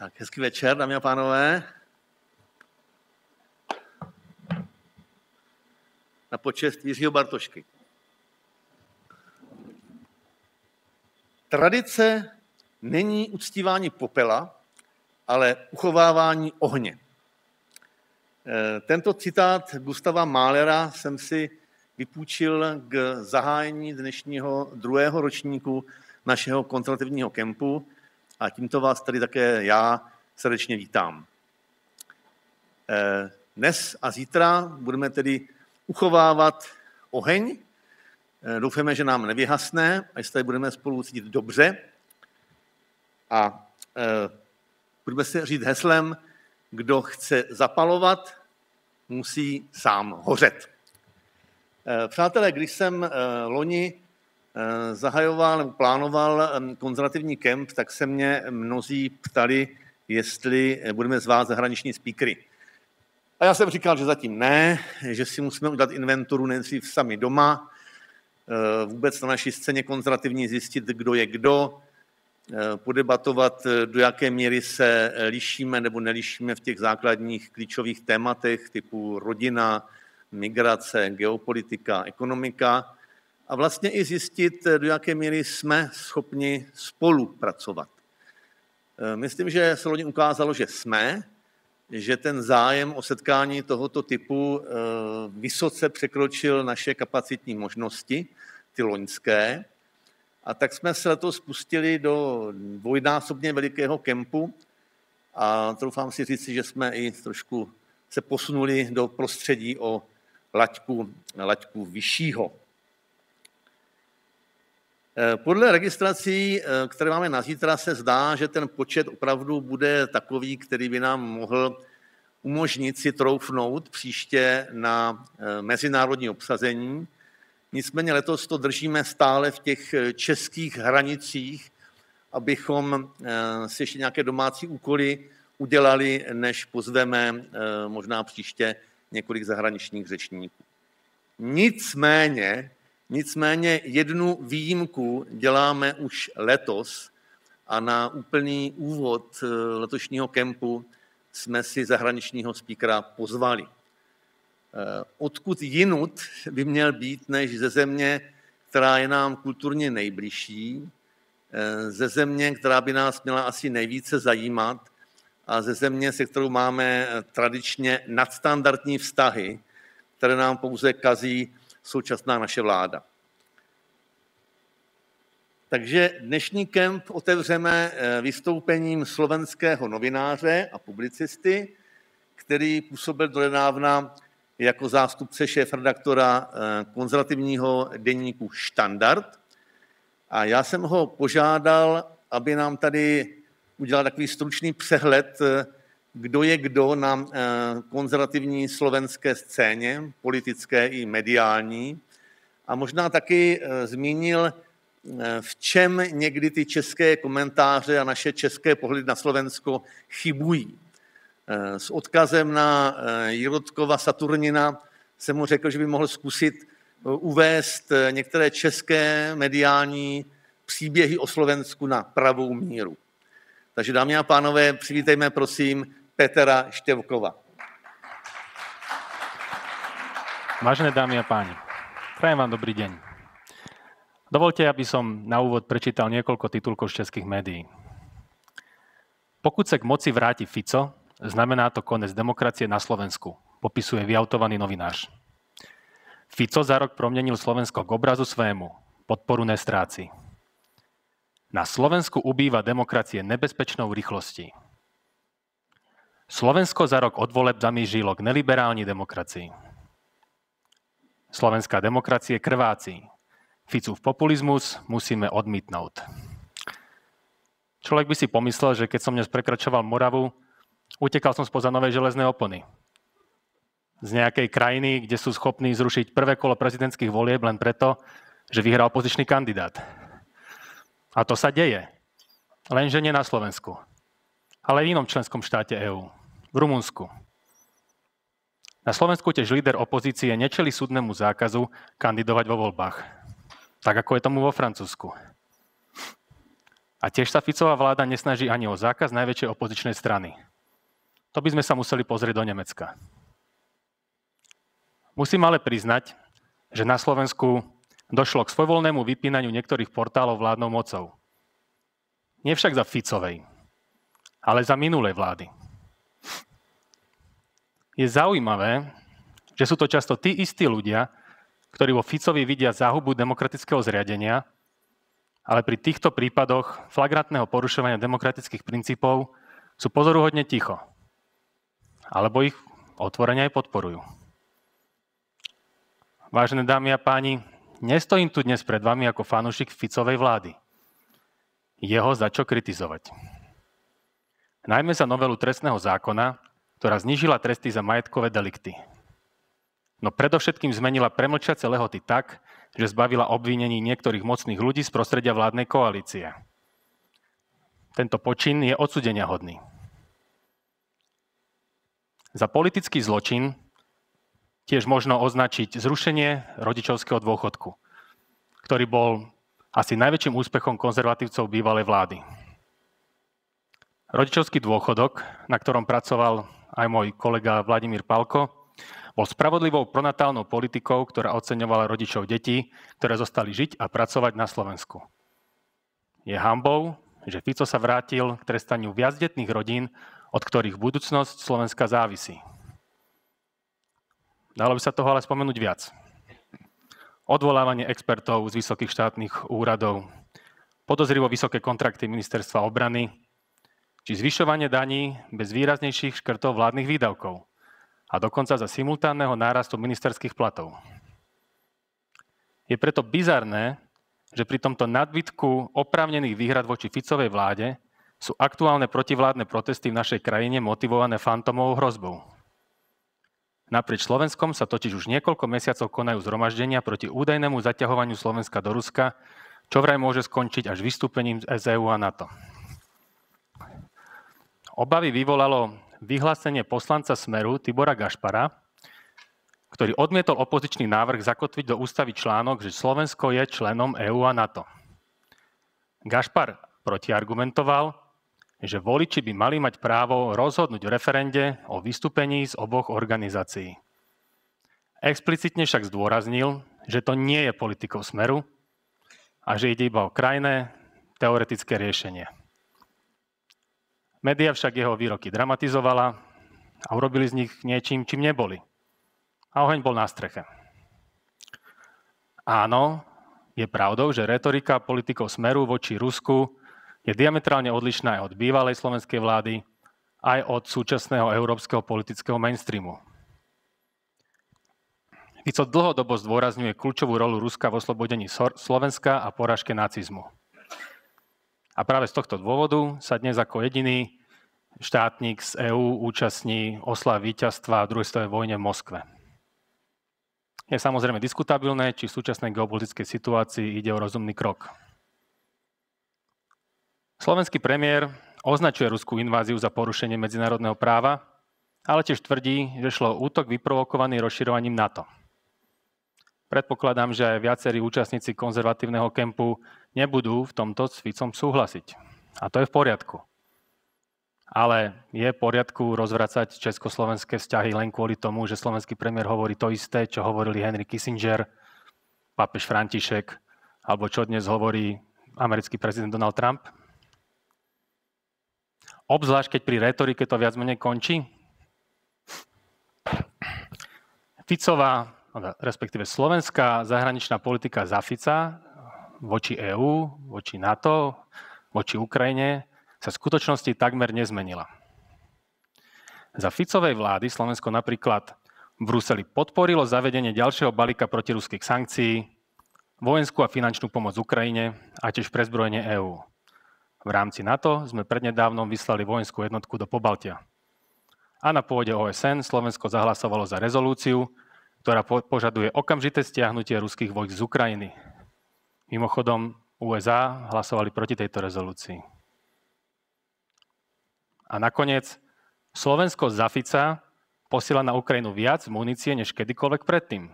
Tak hezký večer, dámy a pánové. Na počest Jiřího Bartošky. Tradice není uctívání popela, ale uchovávání ohně. Tento citát Gustava Mahlera jsem si vypůjčil k zahájení dnešního 2. ročníku našeho konzervativního kempu a tímto vás tady také já srdečně vítám. Dnes a zítra budeme tedy uchovávat oheň. Doufáme, že nám nevyhasne, až se tady budeme spolu cítit dobře. A budeme si říct heslem, kdo chce zapalovat, musí sám hořet. Přátelé, když jsem loni zahajoval nebo plánoval konzervativní kemp, tak se mě mnozí ptali, jestli budeme zvát zahraniční speakery. A já jsem říkal, že zatím ne, že si musíme udělat inventuru nejdřív sami doma, vůbec na naší scéně konzervativní zjistit, kdo je kdo, podebatovat, do jaké míry se lišíme nebo nelišíme v těch základních klíčových tématech typu rodina, migrace, geopolitika, ekonomika a vlastně i zjistit, do jaké míry jsme schopni spolupracovat. Myslím, že se loni ukázalo, že jsme, že ten zájem o setkání tohoto typu vysoce překročil naše kapacitní možnosti, ty loňské, a tak jsme se letos spustili do dvojnásobně velikého kempu a troufám si říct, že jsme i trošku se posunuli do prostředí o laťku vyššího. Podle registrací, které máme na zítra, se zdá, že ten počet opravdu bude takový, který by nám mohl umožnit si troufnout příště na mezinárodní obsazení. Nicméně letos to držíme stále v těch českých hranicích, abychom si ještě nějaké domácí úkoly udělali, než pozveme možná příště několik zahraničních řečníků. Nicméně jednu výjimku děláme už letos a na úplný úvod letošního kempu jsme si zahraničního speakera pozvali. Odkud jinut by měl být než ze země, která je nám kulturně nejbližší, ze země, která by nás měla asi nejvíce zajímat a ze země, se kterou máme tradičně nadstandardní vztahy, které nám pouze kazí současná naše vláda. Takže dnešní kemp otevřeme vystoupením slovenského novináře a publicisty, který působil donedávna jako zástupce šéfredaktora konzervativního deníku Štandard. A já jsem ho požádal, aby nám tady udělal takový stručný přehled, kdo je kdo na konzervativní slovenské scéně, politické i mediální. A možná taky zmínil, v čem někdy ty české komentáře a naše české pohledy na Slovensko chybují. S odkazem na Jirotkova Saturnina jsem mu řekl, že by mohl zkusit uvést některé české mediální příběhy o Slovensku na pravou míru. Takže dámy a pánové, přivítejme prosím Petra Števkova. Vážené dámy a páni, prajem vám dobrý deň. Dovolte, aby som na úvod prečítal niekoľko titulkov z českých médií. Pokud sa k moci vráti Fico, znamená to konec demokracie na Slovensku, popisuje vyautovaný novinář. Fico za rok promienil Slovensko k obrazu svému, podporu nestráci. Na Slovensku ubýva demokracie nebezpečnou rýchlostí. Slovensko za rok od voleb zamířilo k neliberální demokracii. Slovenská demokracie krvácí. Ficův populizmus musíme odmítnout. Človek by si pomyslel, že keď som dnes prekračoval Moravu, utekal som spoza Novej železnej opony. Z nejakej krajiny, kde sú schopní zrušiť prvé kolo prezidentských volieb len preto, že vyhrá opozičný kandidát. A to sa deje. Lenže nie na Slovensku, ale v inom členskom štáte EÚ, v Rumunsku. Na Slovensku tiež líder opozície nečelí súdnemu zákazu kandidovať vo voľbách. Tak ako je tomu vo Francúzsku. A tiež sa Ficová vláda nesnaží ani o zákaz najväčšej opozičnej strany. To by sme sa museli pozrieť do Nemecka. Musím ale priznať, že na Slovensku došlo k svojvoľnému vypínaniu niektorých portálov vládnou mocou. Nie však za Ficovej, ale za minulej vlády. Je zaujímavé, že sú to často tí istí ľudia, ktorí vo Ficovi vidia záhubu demokratického zriadenia, ale pri týchto prípadoch flagrantného porušovania demokratických princípov sú pozoruhodne ticho. Alebo ich otvorene aj podporujú. Vážené dámy a páni, nestojím tu dnes pred vami ako fanúšik Ficovej vlády. Jeho za čo kritizovať. Najmä za novelu trestného zákona, ktorá znížila tresty za majetkové delikty. No predovšetkým zmenila premlčiace lehoty tak, že zbavila obvinení niektorých mocných ľudí z prostredia vládnej koalície. Tento počin je odsúdeniahodný. Za politický zločin tiež možno označiť zrušenie rodičovského dôchodku, ktorý bol asi najväčším úspechom konzervatívcov bývalej vlády. Rodičovský dôchodok, na ktorom pracoval aj môj kolega Vladimír Pálko, bol spravodlivou pronatálnou politikou, ktorá oceňovala rodičov detí, ktoré zostali žiť a pracovať na Slovensku. Je hanbou, že Fico sa vrátil k trestaniu viacdetných rodín, od ktorých budúcnosť Slovenska závisí. Dalo by sa toho ale spomenúť viac. Odvolávanie expertov z vysokých štátnych úradov, podozrivo vysoké kontrakty ministerstva obrany, či zvyšovanie daní bez výraznejších škrtov vládnych výdavkov a dokonca za simultánneho nárastu ministerských platov. Je preto bizarné, že pri tomto nadbytku oprávnených výhrad voči Ficovej vláde sú aktuálne protivládne protesty v našej krajine motivované fantomovou hrozbou. Naprieč Slovenskom sa totiž už niekoľko mesiacov konajú zhromaždenia proti údajnému zaťahovaniu Slovenska do Ruska, čo vraj môže skončiť až vystúpením z EÚ a NATO. Obavy vyvolalo vyhlásenie poslanca Smeru Tibora Gašpara, ktorý odmietol opozičný návrh zakotviť do ústavy článok, že Slovensko je členom EÚ a NATO. Gašpar protiargumentoval, že voliči by mali mať právo rozhodnúť v referende o vystúpení z oboch organizácií. Explicitne však zdôraznil, že to nie je politikou Smeru a že ide iba o krajné, teoretické riešenie. Média však jeho výroky dramatizovala a urobili z nich niečím, čím neboli. A oheň bol na streche. Áno, je pravdou, že retorika politikov Smeru voči Rusku je diametrálne odlišná aj od bývalej slovenskej vlády, aj od súčasného európskeho politického mainstreamu. Fico dlhodobo zdôrazňuje kľúčovú rolu Ruska v oslobodení Slovenska a porážke nacizmu. A práve z tohto dôvodu sa dnes ako jediný štátnik z EÚ účastní oslav víťazstva v druhej svetovej vojne v Moskve. Je samozrejme diskutabilné, či v súčasnej geopolitickej situácii ide o rozumný krok. Slovenský premiér označuje ruskú inváziu za porušenie medzinárodného práva, ale tiež tvrdí, že šlo o útok vyprovokovaný rozširovaním NATO. Predpokladám, že aj viacerí účastníci konzervatívneho kempu nebudú v tomto s Ficom súhlasiť. A to je v poriadku. Ale je v poriadku rozvracať československé vzťahy len kvôli tomu, že slovenský premiér hovorí to isté, čo hovorili Henry Kissinger, pápež František, alebo čo dnes hovorí americký prezident Donald Trump? Obzvlášť, keď pri retorike to viac menej končí. Ficová, respektíve slovenská zahraničná politika za Fica voči EÚ, voči NATO, voči Ukrajine sa v skutočnosti takmer nezmenila. Za Ficovej vlády Slovensko napríklad v Bruseli podporilo zavedenie ďalšieho balíka protiruských sankcií, vojenskú a finančnú pomoc Ukrajine a tiež prezbrojenie EÚ. V rámci NATO sme prednedávnom vyslali vojenskú jednotku do Pobaltia. A na pôde OSN Slovensko zahlasovalo za rezolúciu, ktorá požaduje okamžité stiahnutie ruských vojsk z Ukrajiny. Mimochodom, USA hlasovali proti tejto rezolúcii. A nakoniec, Slovensko za Fica posiela na Ukrajinu viac munície než kedykoľvek predtým.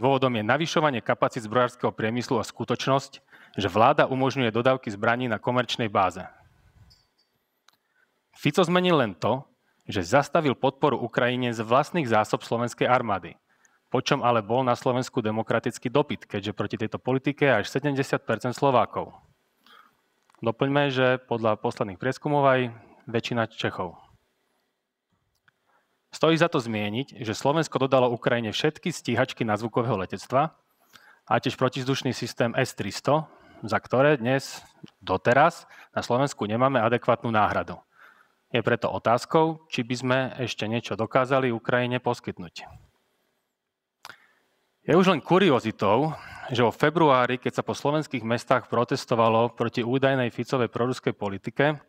Dôvodom je navyšovanie kapacít zbrojárskeho priemyslu a skutočnosť, že vláda umožňuje dodávky zbraní na komerčnej báze. Fico zmenil len to, že zastavil podporu Ukrajine z vlastných zásob slovenskej armády, počom ale bol na Slovensku demokratický dopyt, keďže proti tejto politike je až 70% Slovákov. Doplňme, že podľa posledných prieskumov aj väčšina Čechov. Stojí za to zmieniť, že Slovensko dodalo Ukrajine všetky stíhačky nadzvukového letectva a tiež protizdušný systém S-300, za ktoré dnes doteraz na Slovensku nemáme adekvátnu náhradu. Je preto otázkou, či by sme ešte niečo dokázali Ukrajine poskytnúť. Je už len kuriozitou, že vo februári, keď sa po slovenských mestách protestovalo proti údajnej Ficovej proruskej politike,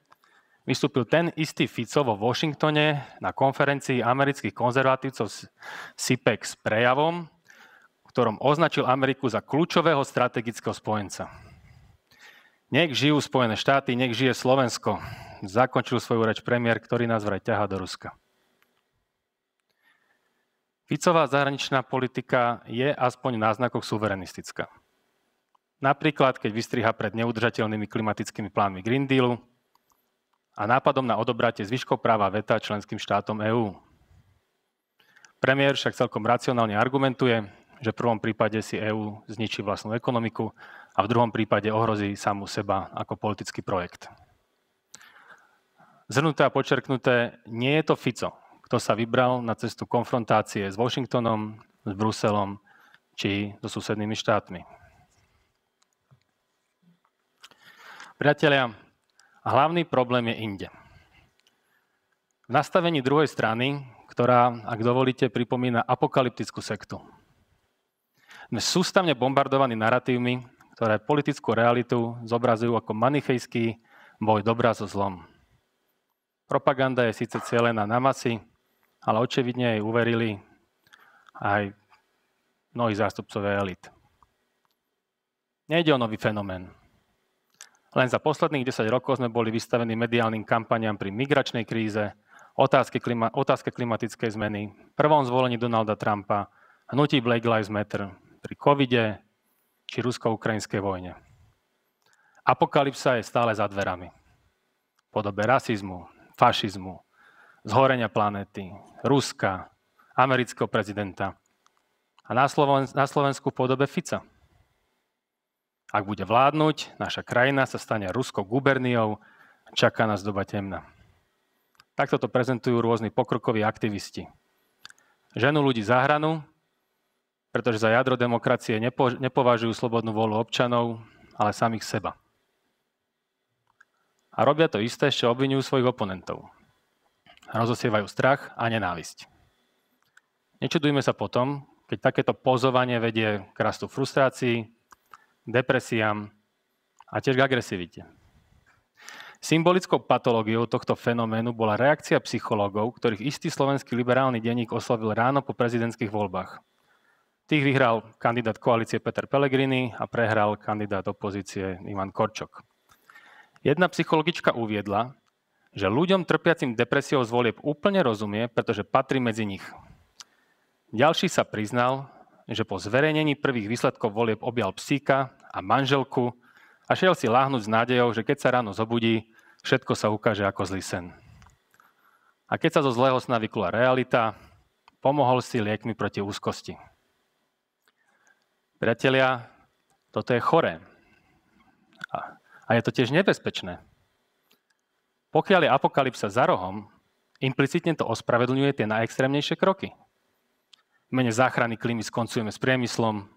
vystúpil ten istý Fico vo Washingtone na konferencii amerických konzervatívcov CPAC s prejavom, v ktorom označil Ameriku za kľúčového strategického spojenca. Nech žijú Spojené štáty, nech žije Slovensko, zakončil svoju reč premiér, ktorý nás vraj ťahá do Ruska. Ficová zahraničná politika je aspoň v náznakoch suverenistická. Napríklad, keď vystriha pred neudržateľnými klimatickými plánmi Green Dealu a nápadom na odobratie zvyškov práva veta členským štátom EÚ. Premiér však celkom racionálne argumentuje, že v prvom prípade si EÚ zničí vlastnú ekonomiku a v druhom prípade ohrozí samú seba ako politický projekt. Zhrnuté a podčerknuté, nie je to Fico, kto sa vybral na cestu konfrontácie s Washingtonom, s Bruselom či so susednými štátmi. Priatelia, hlavný problém je inde. V nastavení druhej strany, ktorá, ak dovolíte, pripomína apokalyptickú sektu. Sme sústavne bombardovaní naratívmi, ktoré politickú realitu zobrazujú ako manichejský boj dobra so zlom. Propaganda je síce cielená na masy, ale očividne jej uverili aj mnohí zástupcovia elit. Nejde o nový fenomén. Len za posledných 10 rokov sme boli vystavení mediálnym kampaniám pri migračnej kríze, otázke klimatickej zmeny, prvom zvolení Donalda Trumpa, hnutí Black Lives Matter, pri covide či rusko-ukrajinskej vojne. Apokalypsa je stále za dverami. V podobe rasizmu, fašizmu, zhorenia planéty, Ruska, amerického prezidenta a na Slovensku v podobe Fica. Ak bude vládnuť, naša krajina sa stane ruskou guberniou a čaká nás doba temna. Takto to prezentujú rôzni pokrokoví aktivisti. Ženú ľudí za hranu, pretože za jadro demokracie nepovažujú slobodnú vôľu občanov, ale samých seba. A robia to isté, čo obviňujú svojich oponentov. Rozosievajú strach a nenávisť. Nečudujme sa potom, keď takéto pozovanie vedie k rastu frustrácií, depresiám a tiež k agresivite. Symbolickou patológiou tohto fenoménu bola reakcia psychológov, ktorých istý slovenský liberálny denník oslovil ráno po prezidentských voľbách. Tých vyhral kandidát koalície Peter Pellegrini a prehral kandidát opozície Ivan Korčok. Jedna psychologička uviedla, že ľuďom trpiacim depresiou z volieb úplne rozumie, pretože patrí medzi nich. Ďalší sa priznal, že po zverejnení prvých výsledkov volieb objal psíka a manželku a šiel si láhnuť s nádejou, že keď sa ráno zobudí, všetko sa ukáže ako zlý sen. A keď sa zo zlého sna vyklula realita, pomohol si liekmi proti úzkosti. Priatelia, toto je choré. A je to tiež nebezpečné. Pokiaľ je apokalypsa za rohom, implicitne to ospravedlňuje tie najextrémnejšie kroky. V mene záchrany klímy skoncujeme s priemyslom,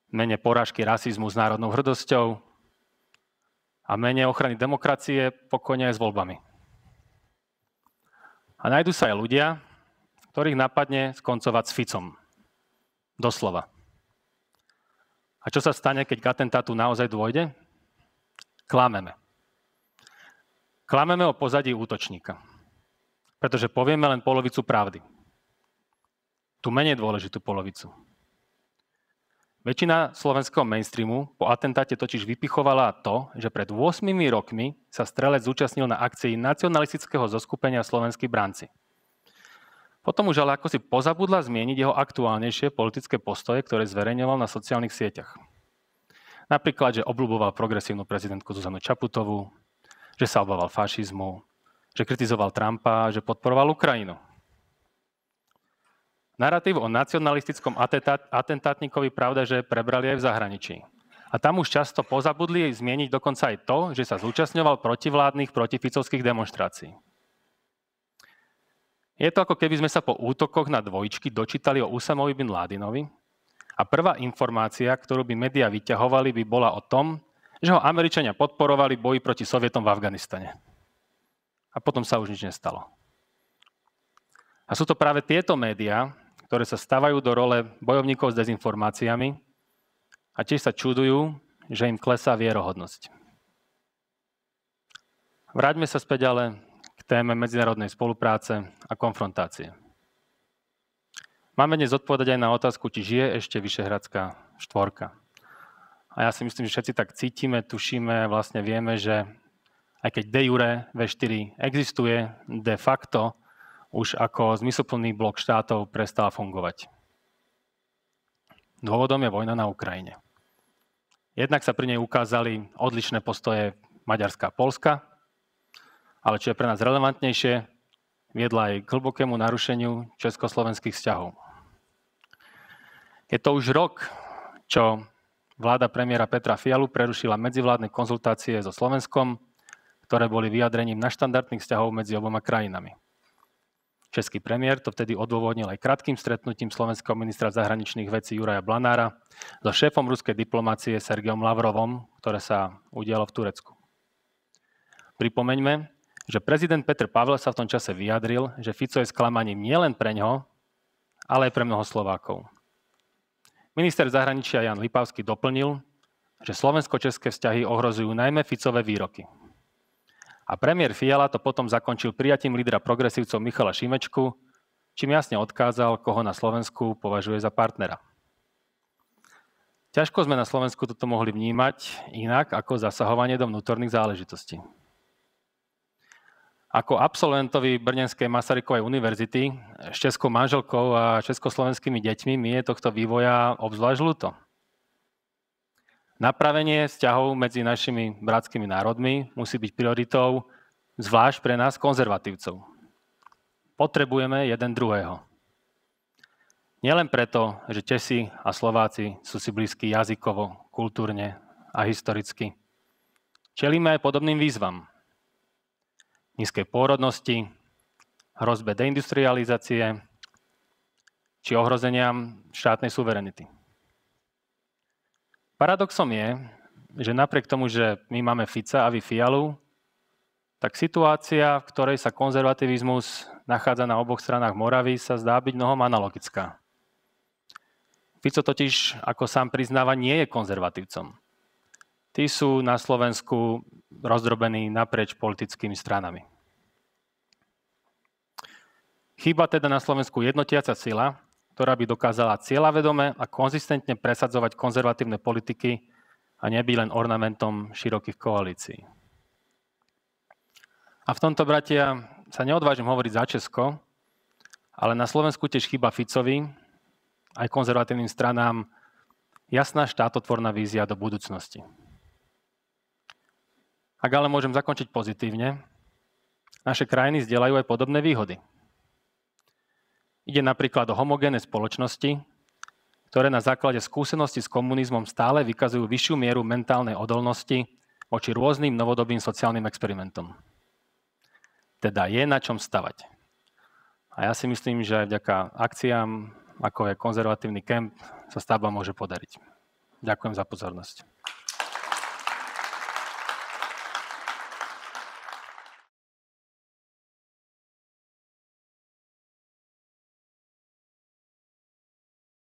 v mene porážky rasizmu s národnou hrdosťou a v mene ochrany demokracie pokojne aj s voľbami. A nájdú sa aj ľudia, ktorých napadne skoncovať s Ficom. Doslova. A čo sa stane, keď k atentátu naozaj dôjde? Klameme. Klameme o pozadí útočníka, pretože povieme len polovicu pravdy. Tú menej dôležitú polovicu. Väčšina slovenského mainstreamu po atentáte totiž vypichovala to, že pred 8 rokmi sa strelec zúčastnil na akcii nacionalistického zoskupenia Slovenskí branci. Potom už ale ako si pozabudla zmieniť jeho aktuálnejšie politické postoje, ktoré zverejňoval na sociálnych sieťach. Napríklad, že obľúboval progresívnu prezidentku Zuzanu Čaputovú, že sa obával fašizmu, že kritizoval Trumpa, že podporoval Ukrajinu. Narratív o nacionalistickom atentátnikovi pravda, že prebrali aj v zahraničí. A tam už často pozabudli zmieniť dokonca aj to, že sa zúčastňoval protivládnych protificovských demonštrácií. Je to ako keby sme sa po útokoch na dvojčky dočítali o Usamovi bin Ládinovi a prvá informácia, ktorú by médiá vyťahovali, by bola o tom, že ho Američania podporovali boji proti Sovietom v Afganistane. A potom sa už nič nestalo. A sú to práve tieto médiá, ktoré sa stavajú do role bojovníkov s dezinformáciami a tiež sa čudujú, že im klesá vierohodnosť. Vráťme sa späť ale k téme medzinárodnej spolupráce a konfrontácie. Máme dnes odpovedať aj na otázku, či žije ešte Vyšehradská štvorka. A ja si myslím, že všetci tak cítime, tušíme, vlastne vieme, že aj keď de jure V4 existuje, de facto už ako zmysluplný blok štátov prestal fungovať. Dôvodom je vojna na Ukrajine. Jednak sa pri nej ukázali odlišné postoje Maďarska a Poľska, ale čo je pre nás relevantnejšie, viedla aj k hlbokému narušeniu československých vzťahov. Je to už rok, čo vláda premiéra Petra Fialu prerušila medzivládne konzultácie so Slovenskom, ktoré boli vyjadrením naštandardných vzťahov medzi oboma krajinami. Český premiér to vtedy odôvodnil aj krátkym stretnutím slovenského ministra zahraničných vecí Juraja Blanára so šéfom ruskej diplomácie Sergejom Lavrovom, ktoré sa udialo v Turecku. Pripomeňme, že prezident Petr Pavel sa v tom čase vyjadril, že Fico je sklamaním nielen pre ňoho, ale aj pre mnoho Slovákov. Minister zahraničia Jan Lipavský doplnil, že slovensko-české vzťahy ohrozujú najmä Ficové výroky. A premiér Fiala to potom zakončil prijatím lídra progresívcov Michala Šimečku, čím jasne odkázal, koho na Slovensku považuje za partnera. Ťažko sme na Slovensku toto mohli vnímať inak ako zasahovanie do vnútorných záležitostí. Ako absolventovi Brněnskej Masarykovej univerzity s českou manželkou a československými deťmi mi je tohto vývoja obzvlášť ľúto. Napravenie vzťahov medzi našimi bratskými národmi musí byť prioritou zvlášť pre nás konzervatívcov. Potrebujeme jeden druhého. Nielen preto, že Česi a Slováci sú si blízki jazykovo, kultúrne a historicky. Čelíme aj podobným výzvam. Nízkej pôrodnosti, hrozbe deindustrializácie či ohrozeniam štátnej suverenity. Paradoxom je, že napriek tomu, že my máme Fica a vy Fialu, tak situácia, v ktorej sa konzervativizmus nachádza na oboch stranách Moravy, sa zdá byť mnohom analogická. Fico totiž, ako sám priznáva, nie je konzervatívcom. Tí sú na Slovensku rozdrobení naprieč politickými stranami. Chýba teda na Slovensku jednotiaca sila, ktorá by dokázala cieľavedome a konzistentne presadzovať konzervatívne politiky a nebyť len ornamentom širokých koalícií. A v tomto, bratia, sa neodvážim hovoriť za Česko, ale na Slovensku tiež chýba Ficovi, aj konzervatívnym stranám, jasná štátotvorná vízia do budúcnosti. Ak ale môžem zakončiť pozitívne, naše krajiny zdieľajú aj podobné výhody. Ide napríklad o homogénne spoločnosti, ktoré na základe skúsenosti s komunizmom stále vykazujú vyššiu mieru mentálnej odolnosti voči rôznym novodobým sociálnym experimentom. Teda je na čom stavať. A ja si myslím, že aj vďaka akciám, ako je konzervatívny kemp, sa stavba môže podariť. Ďakujem za pozornosť.